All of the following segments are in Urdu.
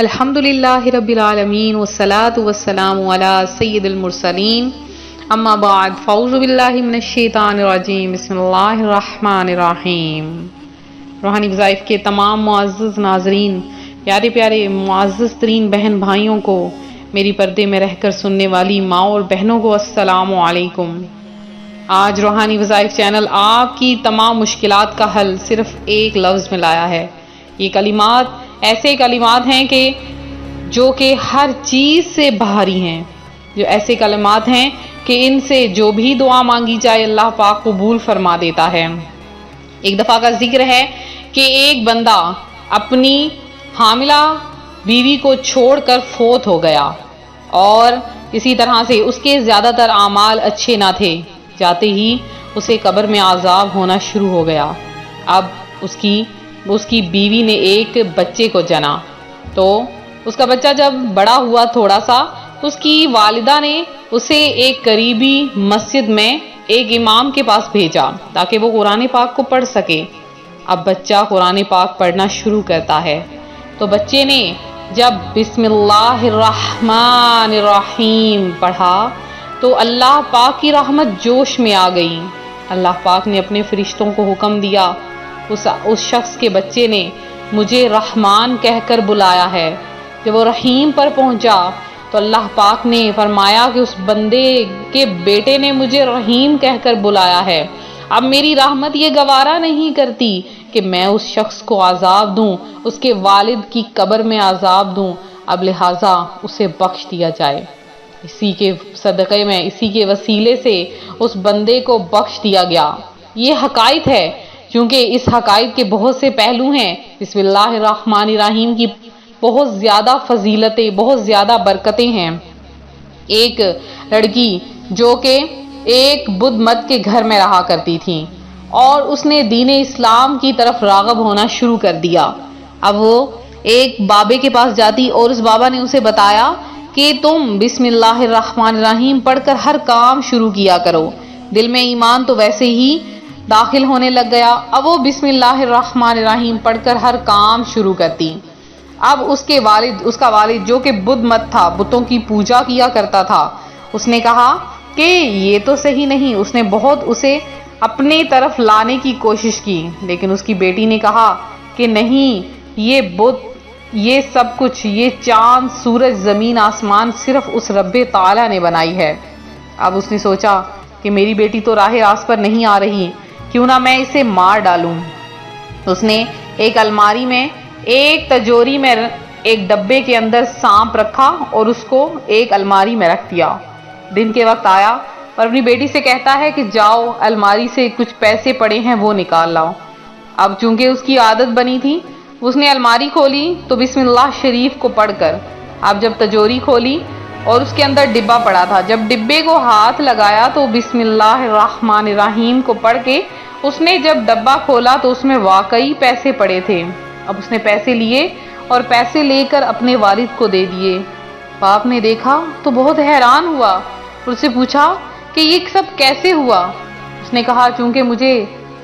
الحمدللہ رب العالمین والصلاة والسلام علی سید المرسلین اما بعد فاعوذ باللہ من الشیطان الرجیم بسم اللہ الرحمن الرحیم۔ روحانی وظائف کے تمام معزز ناظرین، پیارے پیارے معزز ترین بہن بھائیوں کو، میری پردے میں رہ کر سننے والی ماں اور بہنوں کو السلام علیکم۔ آج روحانی وظائف چینل آپ کی تمام مشکلات کا حل صرف ایک لفظ میں لایا ہے۔ یہ کلمات ایسے کلمات ہیں جو کہ ہر چیز سے بھاری ہیں، جو ایسے کلمات ہیں کہ ان سے جو بھی دعا مانگی جائے اللہ پاک قبول فرما دیتا ہے۔ ایک دفعہ کا ذکر ہے کہ ایک بندہ اپنی حاملہ بیوی کو چھوڑ کر فوت ہو گیا، اور اسی طرح سے اس کے زیادہ تر اعمال اچھے نہ تھے۔ جاتے ہی اسے قبر میں عذاب ہونا شروع ہو گیا۔ اب اس کی بیوی نے ایک بچے کو جنا، تو اس کا بچہ جب بڑا ہوا تھوڑا سا، اس کی والدہ نے اسے ایک قریبی مسجد میں ایک امام کے پاس بھیجا تاکہ وہ قرآن پاک کو پڑھ سکے۔ اب بچہ قرآن پاک پڑھنا شروع کرتا ہے، تو بچے نے جب بسم اللہ الرحمن الرحیم پڑھا تو اللہ پاک کی رحمت جوش میں آ گئی۔ اللہ پاک نے اپنے فرشتوں کو حکم دیا، اس شخص کے بچے نے مجھے رحمان کہہ کر بلایا ہے۔ جب وہ رحیم پر پہنچا تو اللہ پاک نے فرمایا کہ اس بندے کے بیٹے نے مجھے رحیم کہہ کر بلایا ہے، اب میری رحمت یہ گوارا نہیں کرتی کہ میں اس شخص کو عذاب دوں، اس کے والد کی قبر میں عذاب دوں، اب لہٰذا اسے بخش دیا جائے۔ اسی کے صدقے میں، اسی کے وسیلے سے اس بندے کو بخش دیا گیا۔ یہ حقائق ہے، چونکہ اس حقائق کے بہت سے پہلو ہیں۔ بسم اللہ الرحمن الرحیم کی بہت زیادہ فضیلتیں، بہت زیادہ برکتیں ہیں۔ ایک لڑکی جو کہ ایک بدھ مت کے گھر میں رہا کرتی تھی، اور اس نے دین اسلام کی طرف راغب ہونا شروع کر دیا۔ اب وہ ایک بابے کے پاس جاتی اور اس بابا نے اسے بتایا کہ تم بسم اللہ الرحمن الرحیم پڑھ کر ہر کام شروع کیا کرو۔ دل میں ایمان تو ویسے ہی داخل ہونے لگ گیا، اب وہ بسم اللہ الرحمن الرحیم پڑھ کر ہر کام شروع کرتی۔ اب اس کا والد جو کہ بدھ مت تھا، بتوں کی پوجا کیا کرتا تھا، اس نے کہا کہ یہ تو صحیح نہیں۔ اس نے بہت اسے اپنے طرف لانے کی کوشش کی، لیکن اس کی بیٹی نے کہا کہ نہیں، یہ بت، یہ سب کچھ، یہ چاند، سورج، زمین، آسمان صرف اس رب تعالیٰ نے بنائی ہے۔ اب اس نے سوچا کہ میری بیٹی تو راہ راست پر نہیں آ رہی، کیوں نہ میں اسے مار ڈالوں۔ اس نے ایک الماری میں، ایک تجوری میں، ایک ڈبے کے اندر سانپ رکھا اور اس کو ایک الماری میں رکھ دیا۔ دن کے وقت آیا اور اپنی بیٹی سے کہتا ہے کہ جاؤ الماری سے کچھ پیسے پڑے ہیں وہ نکال لاؤ۔ اب چونکہ اس کی عادت بنی تھی، اس نے الماری کھولی تو بسم اللہ شریف کو پڑھ کر، اب جب تجوری کھولی اور اس کے اندر ڈبہ پڑا تھا، جب ڈبے کو ہاتھ لگایا تو بسم اللہ الرحمن الرحیم کو پڑھ کے اس نے جب ڈبہ کھولا تو اس میں واقعی پیسے پڑے تھے۔ اب اس نے پیسے لیے اور پیسے لے کر اپنے والد کو دے دیے۔ باپ نے دیکھا تو بہت حیران ہوا اور اس سے پوچھا کہ یہ سب کیسے ہوا؟ اس نے کہا چونکہ مجھے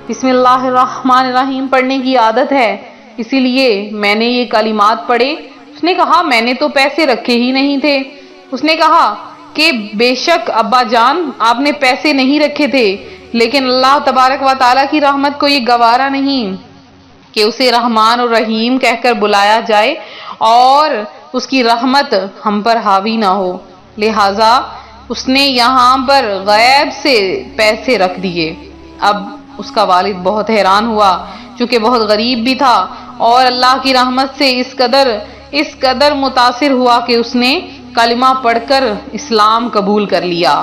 بسم اللہ الرحمن الرحیم پڑھنے کی عادت ہے، اسی لیے میں نے یہ کلمات پڑھے۔ اس نے کہا میں نے تو پیسے رکھے ہی نہیں تھے۔ اس نے کہا کہ بے شک ابا جان، آپ نے پیسے نہیں رکھے تھے، لیکن اللہ تبارک و تعالیٰ کی رحمت کو یہ گوارا نہیں کہ اسے رحمان اور رحیم کہہ کر بلایا جائے اور اس کی رحمت ہم پر حاوی نہ ہو، لہٰذا اس نے یہاں پر غیب سے پیسے رکھ دیے۔ اب اس کا والد بہت حیران ہوا، چونکہ بہت غریب بھی تھا، اور اللہ کی رحمت سے اس قدر متاثر ہوا کہ اس نے کلمہ پڑھ کر اسلام قبول کر لیا۔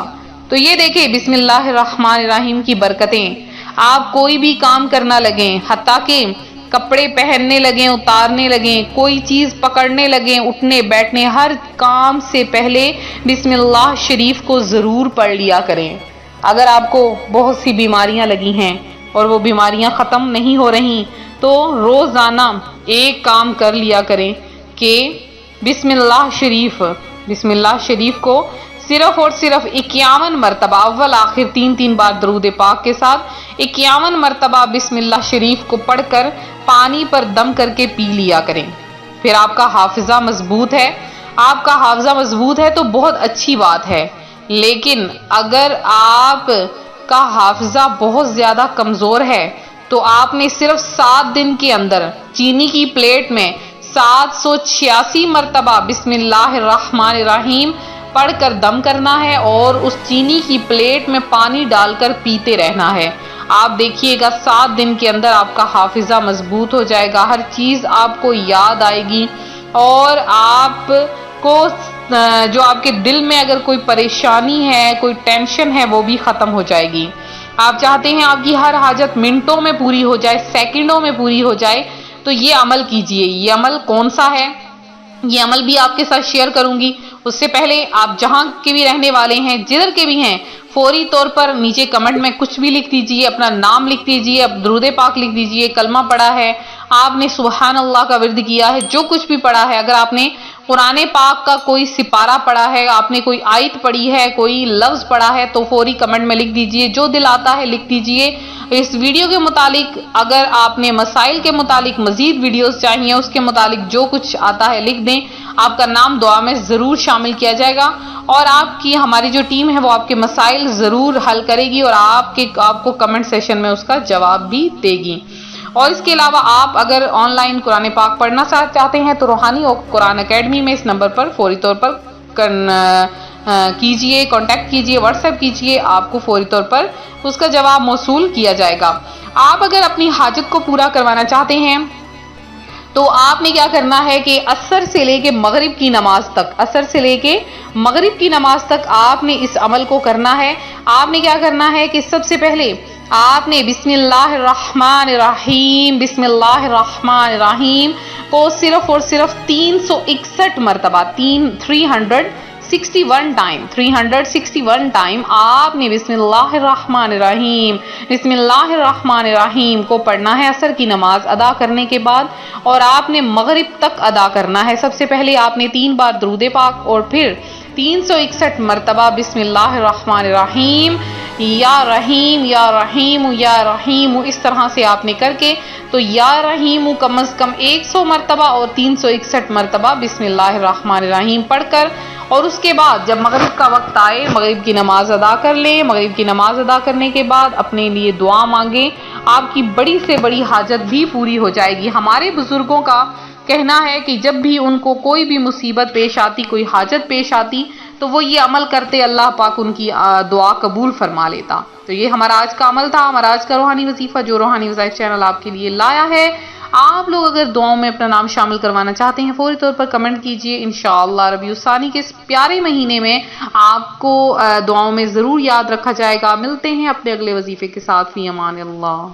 تو یہ دیکھیں بسم اللہ الرحمن الرحیم کی برکتیں۔ آپ کوئی بھی کام کرنا لگیں، حتیٰ کہ کپڑے پہننے لگیں، اتارنے لگیں، کوئی چیز پکڑنے لگیں، اٹھنے بیٹھنے، ہر کام سے پہلے بسم اللہ شریف کو ضرور پڑھ لیا کریں۔ اگر آپ کو بہت سی بیماریاں لگی ہیں اور وہ بیماریاں ختم نہیں ہو رہی، تو روزانہ ایک کام کر لیا کریں کہ بسم اللہ شریف کو صرف اور صرف 51 مرتبہ، اول آخر 3 بار درود پاک کے ساتھ 51 مرتبہ بسم اللہ شریف کو پڑھ کر پانی پر دم کر کے پی لیا کریں۔ پھر آپ کا حافظہ مضبوط ہے، آپ کا حافظہ مضبوط ہے تو بہت اچھی بات ہے، لیکن اگر آپ کا حافظہ بہت زیادہ کمزور ہے تو آپ نے صرف 7 دن کے اندر چینی کی پلیٹ میں 786 مرتبہ بسم اللہ الرحمن الرحیم پڑھ کر دم کرنا ہے اور اس چینی کی پلیٹ میں پانی ڈال کر پیتے رہنا ہے۔ آپ دیکھیے گا 7 دن کے اندر آپ کا حافظہ مضبوط ہو جائے گا، ہر چیز آپ کو یاد آئے گی، اور آپ کو جو آپ کے دل میں اگر کوئی پریشانی ہے، کوئی ٹینشن ہے، وہ بھی ختم ہو جائے گی۔ آپ چاہتے ہیں آپ کی ہر حاجت منٹوں میں پوری ہو جائے، سیکنڈوں میں پوری ہو جائے، تو یہ عمل کیجئے۔ یہ عمل کون سا ہے؟ یہ عمل بھی آپ کے ساتھ شیئر کروں گی، اس سے پہلے آپ جہاں کے بھی رہنے والے ہیں، جدھر کے بھی ہیں، فوری طور پر نیچے کمنٹ میں کچھ بھی لکھ دیجئے، اپنا نام لکھ دیجئے، درود پاک لکھ دیجئے، کلمہ پڑھا ہے، آپ نے سبحان اللہ کا ورد کیا ہے، جو کچھ بھی پڑھا ہے، اگر آپ نے قرآن پاک کا کوئی سپارہ پڑھا ہے، آپ نے کوئی آیت پڑھی ہے، کوئی لفظ پڑھا ہے، تو فوری کمنٹ میں لکھ دیجئے، جو دل آتا ہے لکھ دیجئے۔ اس ویڈیو کے متعلق اگر آپ نے مسائل کے متعلق مزید ویڈیوز چاہیے، اس کے متعلق جو کچھ آتا ہے لکھ دیں، آپ کا نام دعا میں ضرور شامل کیا جائے گا، اور آپ کی ہماری جو ٹیم ہے وہ آپ کے مسائل ضرور حل کرے گی، اور آپ کو کمنٹ سیشن میں اس کا جواب بھی دے گی۔ اور اس کے علاوہ آپ اگر آن لائن قرآن پاک پڑھنا چاہتے ہیں تو روحانی اور قرآن اکیڈمی میں اس نمبر پر فوری طور پر کیجئے، کانٹیکٹ کیجئے، واٹس ایپ کیجئے، آپ کو فوری طور پر اس کا جواب موصول کیا جائے گا۔ آپ اگر اپنی حاجت کو پورا کروانا چاہتے ہیں تو آپ نے کیا کرنا ہے کہ عصر سے لے کے مغرب کی نماز تک آپ نے اس عمل کو کرنا ہے۔ آپ نے کیا کرنا ہے کہ سب سے پہلے آپ نے بسم اللہ الرحمن الرحیم کو صرف اور صرف 361 مرتبہ 361 ٹائم آپ نے بسم اللہ الرحمن الرحیم کو پڑھنا ہے عصر کی نماز ادا کرنے کے بعد، اور آپ نے مغرب تک ادا کرنا ہے۔ سب سے پہلے آپ نے 3 بار درود پاک اور پھر 361 مرتبہ بسم اللہ الرحمن الرحیم، یا رحیم یا رحیم یا رحیم، اس طرح سے آپ نے کر کے تو یا رحیم کم از کم 100 مرتبہ اور 361 مرتبہ بسم اللہ الرحمن الرحیم پڑھ کر، اور اس کے بعد جب مغرب کا وقت آئے مغرب کی نماز ادا کر لیں۔ مغرب کی نماز ادا کرنے کے بعد اپنے لیے دعا مانگیں، آپ کی بڑی سے بڑی حاجت بھی پوری ہو جائے گی۔ ہمارے بزرگوں کا کہنا ہے کہ جب بھی ان کو کوئی بھی مصیبت پیش آتی، کوئی حاجت پیش آتی، تو وہ یہ عمل کرتے، اللہ پاک ان کی دعا قبول فرما لیتا۔ تو یہ ہمارا آج کا عمل تھا، ہمارا آج کا روحانی وظیفہ جو روحانی وظائف چینل آپ کے لیے لایا ہے۔ آپ لوگ اگر دعاؤں میں اپنا نام شامل کروانا چاہتے ہیں فوری طور پر کمنٹ کیجئے، انشاءاللہ ربیع الثانی کے اس پیارے مہینے میں آپ کو دعاؤں میں ضرور یاد رکھا جائے گا۔ ملتے ہیں اپنے اگلے وظیفے کے ساتھ، فی امان اللہ۔